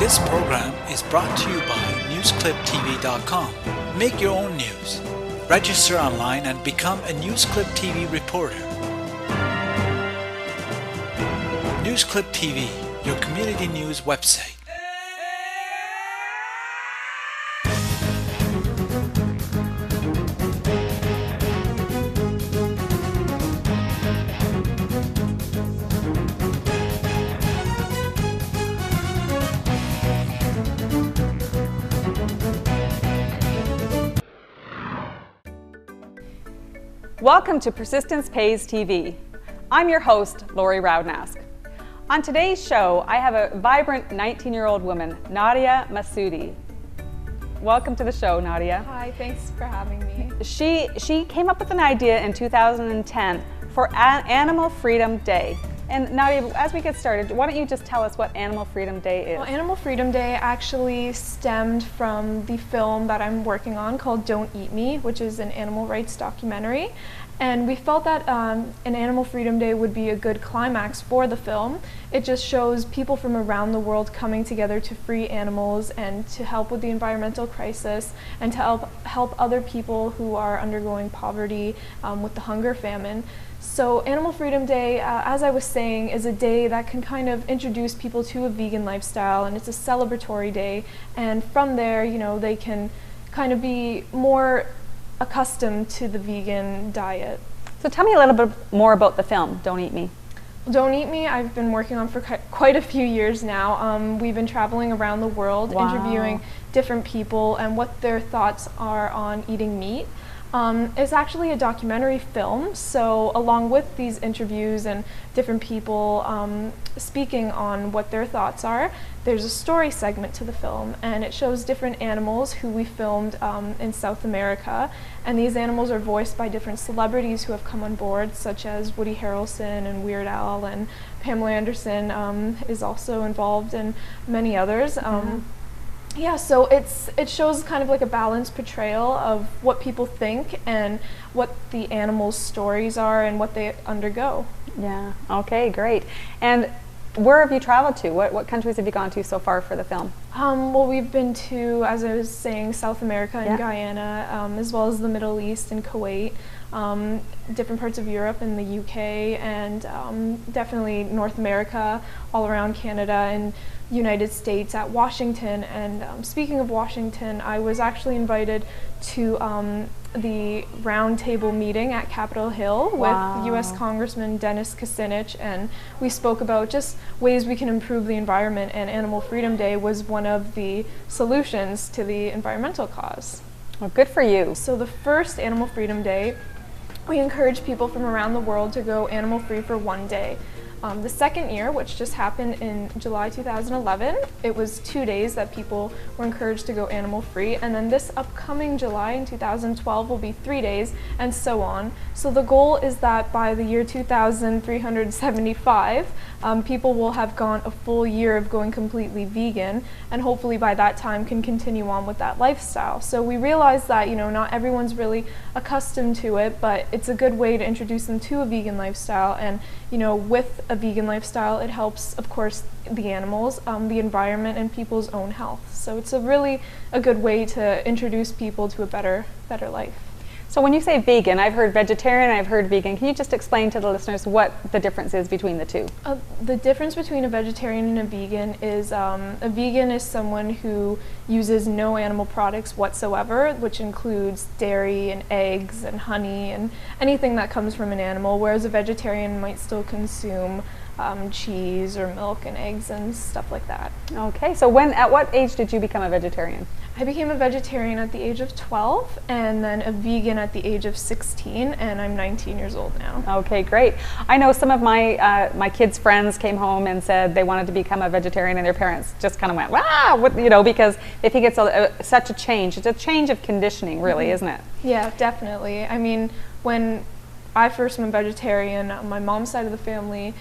This program is brought to you by newscliptv.com. Make your own news. Register online and become a Newsclip TV reporter. Newsclip TV, your community news website. Welcome to Persistence Pays TV. I'm your host, Lori Roudnask. On today's show, I have a vibrant 19-year-old woman, Nadia Masoudi. Welcome to the show, Nadia. Hi, thanks for having me. She came up with an idea in 2010 for Animal Freedom Day. And Nadia, as we get started, why don't you just tell us what Animal Freedom Day is? Well, Animal Freedom Day actually stemmed from the film that I'm working on called Don't Eat Me, which is an animal rights documentary. And we felt that an Animal Freedom Day would be a good climax for the film. It just shows people from around the world coming together to free animals and to help with the environmental crisis and to help other people who are undergoing poverty with the hunger famine. So Animal Freedom Day, as I was saying, is a day that can kind of introduce people to a vegan lifestyle, and it's a celebratory day. And from there, you know, they can kind of be more accustomed to the vegan diet. So tell me a little bit more about the film, Don't Eat Me. Don't Eat Me, I've been working on for quite a few years now. We've been traveling around the world, interviewing different people and what their thoughts are on eating meat. It's actually a documentary film, so along with these interviews and different people speaking on what their thoughts are, there's a story segment to the film, and it shows different animals who we filmed in South America, and these animals are voiced by different celebrities who have come on board, such as Woody Harrelson and Weird Al, and Pamela Anderson is also involved, and many others. Yeah, so it shows kind of like a balanced portrayal of what people think and what the animals' stories are and what they undergo. Yeah, okay, great. And where have you traveled to? What countries have you gone to so far for the film? Well, we've been to, as I was saying, South America and Guyana, as well as the Middle East and Kuwait, different parts of Europe and the UK, and definitely North America, all around Canada and United States, at Washington. And speaking of Washington, I was actually invited to the roundtable meeting at Capitol Hill with U.S. Congressman Dennis Kucinich, and we spoke about just ways we can improve the environment, and Animal Freedom Day was one of the solutions to the environmental cause. Well, good for you. So the first Animal Freedom Day, we encourage people from around the world to go animal free for one day. The second year, which just happened in July 2011, it was 2 days that people were encouraged to go animal free, and then this upcoming July in 2012 will be 3 days, and so on. So the goal is that by the year 2375, people will have gone a full year of going completely vegan, and hopefully by that time can continue on with that lifestyle. So we realize that, you know, not everyone's really accustomed to it, but it's a good way to introduce them to a vegan lifestyle. And you know, with a vegan lifestyle, it helps, of course, the animals, the environment, and people's own health. So it's a good way to introduce people to a better life. So when you say vegan, I've heard vegetarian, I've heard vegan. Can you just explain to the listeners what the difference is between the two? The difference between a vegetarian and a vegan is a vegan is someone who uses no animal products whatsoever, which includes dairy and eggs and honey and anything that comes from an animal, whereas a vegetarian might still consume cheese or milk and eggs and stuff like that. Okay, so at what age did you become a vegetarian? I became a vegetarian at the age of 12 and then a vegan at the age of 16, and I'm 19 years old now. Okay, great. I know some of my kids' friends came home and said they wanted to become a vegetarian, and their parents just kind of went, because they think it's such a change. It's a change of conditioning, really, isn't it? Yeah, definitely. I mean, when I first went vegetarian, on my mom's side of the family,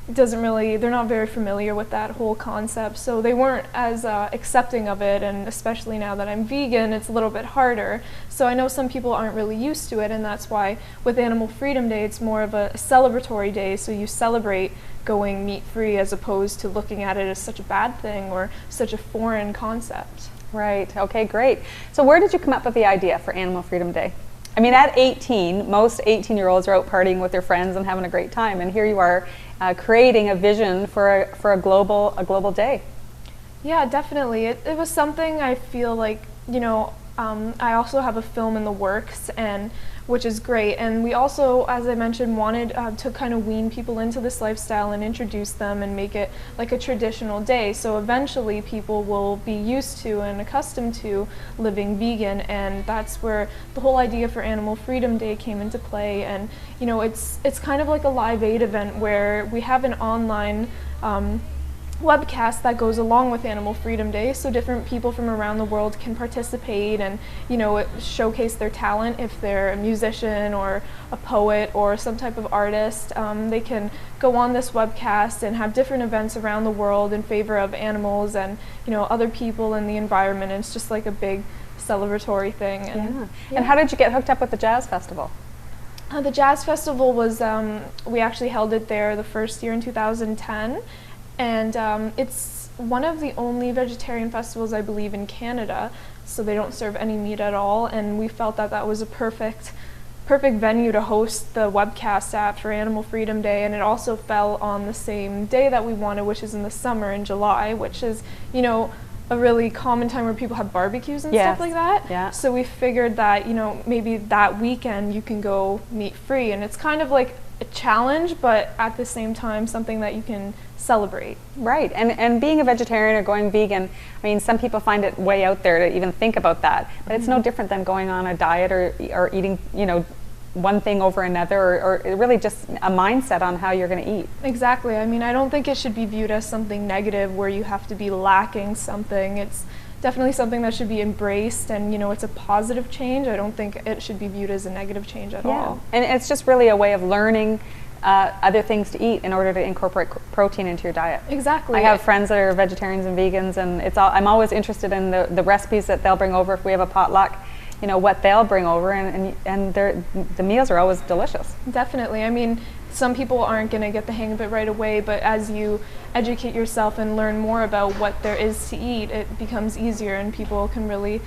they're not very familiar with that whole concept, so they weren't as accepting of it, and especially now that I'm vegan, it's a little bit harder. So I know some people aren't really used to it, and that's why with Animal Freedom Day, it's more of a celebratory day, so you celebrate going meat-free as opposed to looking at it as such a bad thing or such a foreign concept. Right, okay, great. So where did you come up with the idea for Animal Freedom Day? I mean, at 18, most 18-year-olds are out partying with their friends and having a great time, and here you are creating a vision for a global day. Yeah, definitely. It was something I feel like, I also have a film in the works, and which is great. And we also, as I mentioned, wanted to kind of wean people into this lifestyle and introduce them and make it like a traditional day. So eventually people will be used to and accustomed to living vegan, and that's where the whole idea for Animal Freedom Day came into play. And it's kind of like a Live Aid event where we have an online webcast that goes along with Animal Freedom Day, so different people from around the world can participate and showcase their talent. If they're a musician or a poet or some type of artist, they can go on this webcast and have different events around the world in favor of animals and other people in the environment. And it's just like a big celebratory thing. And, And how did you get hooked up with the Jazz Festival? The Jazz Festival was, we actually held it there the first year in 2010. And it's one of the only vegetarian festivals, I believe, in Canada, so they don't serve any meat at all, and we felt that that was a perfect venue to host the webcast at for Animal Freedom Day. And it also fell on the same day that we wanted, which is in the summer in July, which is, a really common time where people have barbecues and stuff like that. Yeah. So we figured that, maybe that weekend you can go meat-free, and it's kind of like a challenge, but at the same time something that you can celebrate. Right, and being a vegetarian or going vegan, I mean, some people find it way out there to even think about that, but it's no different than going on a diet or eating, one thing over another, or really just a mindset on how you're going to eat. Exactly. I mean, I don't think it should be viewed as something negative where you have to be lacking something. It's definitely something that should be embraced, and it's a positive change. I don't think it should be viewed as a negative change at all. And it's just really a way of learning other things to eat in order to incorporate protein into your diet. Exactly. I have friends that are vegetarians and vegans, and I'm always interested in the recipes that they'll bring over if we have a potluck, what they'll bring over, and the meals are always delicious. Definitely. I mean, some people aren't going to get the hang of it right away, but as you educate yourself and learn more about what there is to eat, it becomes easier, and people can really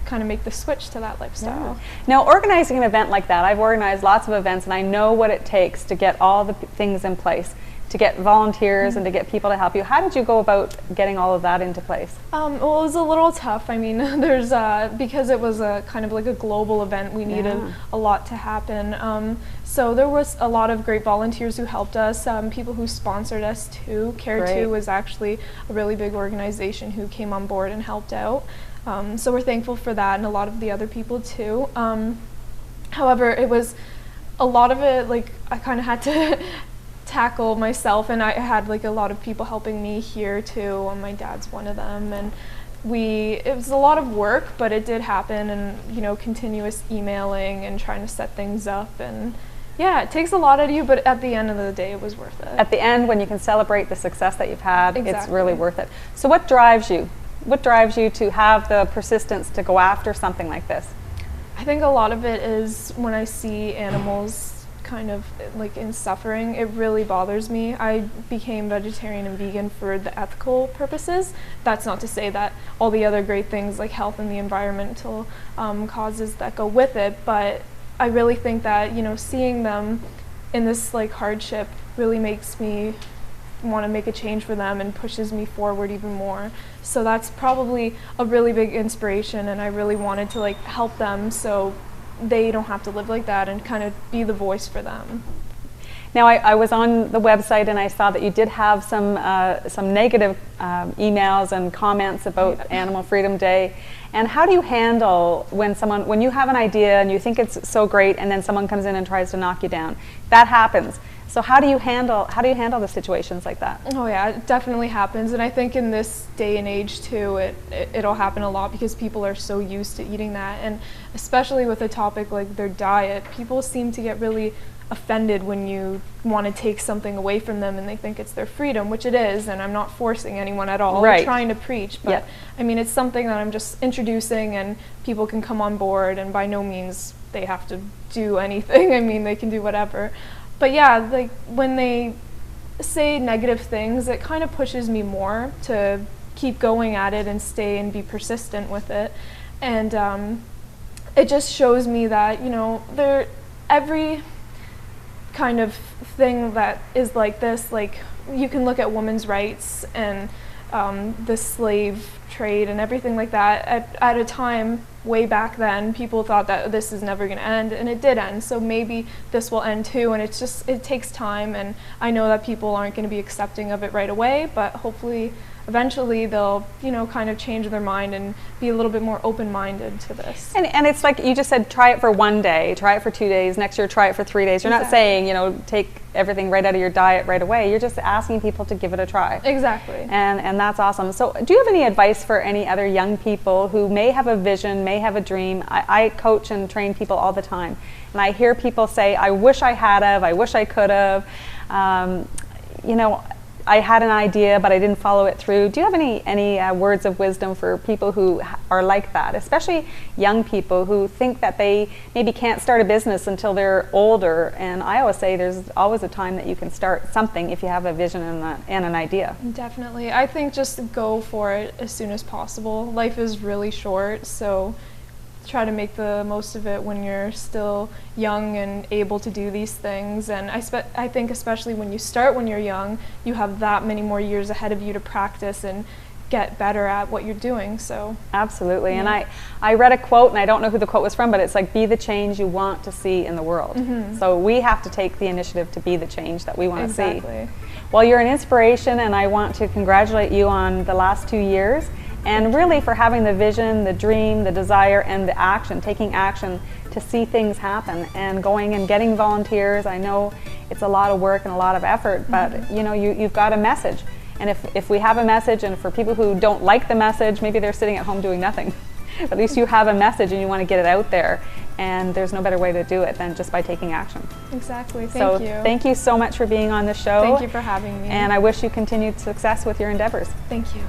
kind of make the switch to that lifestyle. Now, organizing an event like that, I've organized lots of events, and I know what it takes to get all the things in place, to get volunteers and to get people to help you. How did you go about getting all of that into place? Well, it was a little tough. I mean, there's because it was a kind of like a global event, we needed a lot to happen. So there was a lot of great volunteers who helped us, people who sponsored us too. Care2 was actually a really big organization who came on board and helped out. So we're thankful for that, and a lot of the other people too. However, it was a lot of it, like, I kind of had to tackle myself, and I had like a lot of people helping me here too. My dad's one of them, and it was a lot of work, but it did happen, and continuous emailing and trying to set things up, and yeah, it takes a lot out of you, but at the end of the day, it was worth it. At the end, when you can celebrate the success that you've had, it's really worth it. So what drives you? What drives you to have the persistence to go after something like this? I think a lot of it is when I see animals kind of like in suffering, it really bothers me. I became vegetarian and vegan for the ethical purposes. That's not to say that all the other great things like health and the environmental causes that go with it, but I really think that seeing them in this like hardship really makes me want to make a change for them and pushes me forward even more. So that's probably a really big inspiration, and I really wanted to like help them so they don't have to live like that and kind of be the voice for them. Now, I was on the website and I saw that you did have some negative emails and comments about Animal Freedom Day. And how do you handle when you have an idea and you think it's so great, and then someone comes in and tries to knock you down? That happens. So how do you handle the situations like that? Oh yeah, it definitely happens, and I think in this day and age too, it'll happen a lot because people are so used to eating that, and especially with a topic like their diet, people seem to get really offended when you want to take something away from them and they think it's their freedom, which it is, and I'm not forcing anyone at all. Right. I'm trying to preach, but I mean, it's something that I'm just introducing, and people can come on board, and by no means they have to do anything. I mean, they can do whatever. But yeah, like when they say negative things, it kind of pushes me more to keep going at it and stay and be persistent with it. And it just shows me that, you know, every kind of thing that is like this, like you can look at women's rights and the slave trade and everything like that. At a time way back then, people thought that this is never going to end, and it did end. So maybe this will end too, and it takes time, and I know that people aren't going to be accepting of it right away, but hopefully eventually they'll, you know, kind of change their mind and be a little bit more open-minded to this. And it's like you just said, try it for 1 day, try it for 2 days, next year try it for 3 days. You're not saying, you know, take everything right out of your diet right away. You're just asking people to give it a try. Exactly. And that's awesome. So do you have any advice for any other young people who may have a vision, may have a dream? I coach and train people all the time, and I hear people say, I wish I had have, I wish I could have. You know, I had an idea, but I didn't follow it through. Do you have any words of wisdom for people who are like that, especially young people who think that they maybe can't start a business until they're older? And I always say there's always a time that you can start something if you have a vision and an idea. Definitely. I think just go for it as soon as possible. Life is really short, so try to make the most of it when you're still young and able to do these things. And I think especially when you start when you're young, you have that many more years ahead of you to practice and get better at what you're doing. So absolutely. Yeah. And I read a quote, and I don't know who the quote was from, but it's like, be the change you want to see in the world. So we have to take the initiative to be the change that we want to see. Well, you're an inspiration, and I want to congratulate you on the last 2 years. And really for having the vision, the dream, the desire, and the action, taking action to see things happen, and going and getting volunteers. I know it's a lot of work and a lot of effort, but you know, you've got a message. And if we have a message, and for people who don't like the message, maybe they're sitting at home doing nothing. At least you have a message and you want to get it out there. And there's no better way to do it than just by taking action. Exactly. Thank you. Thank you so much for being on the show. Thank you for having me. And I wish you continued success with your endeavors. Thank you.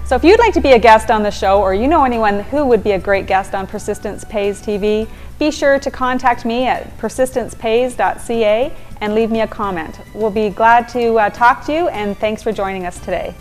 So if you'd like to be a guest on the show, or you know anyone who would be a great guest on Persistence Pays TV, be sure to contact me at persistencepays.ca and leave me a comment. We'll be glad to talk to you, and thanks for joining us today.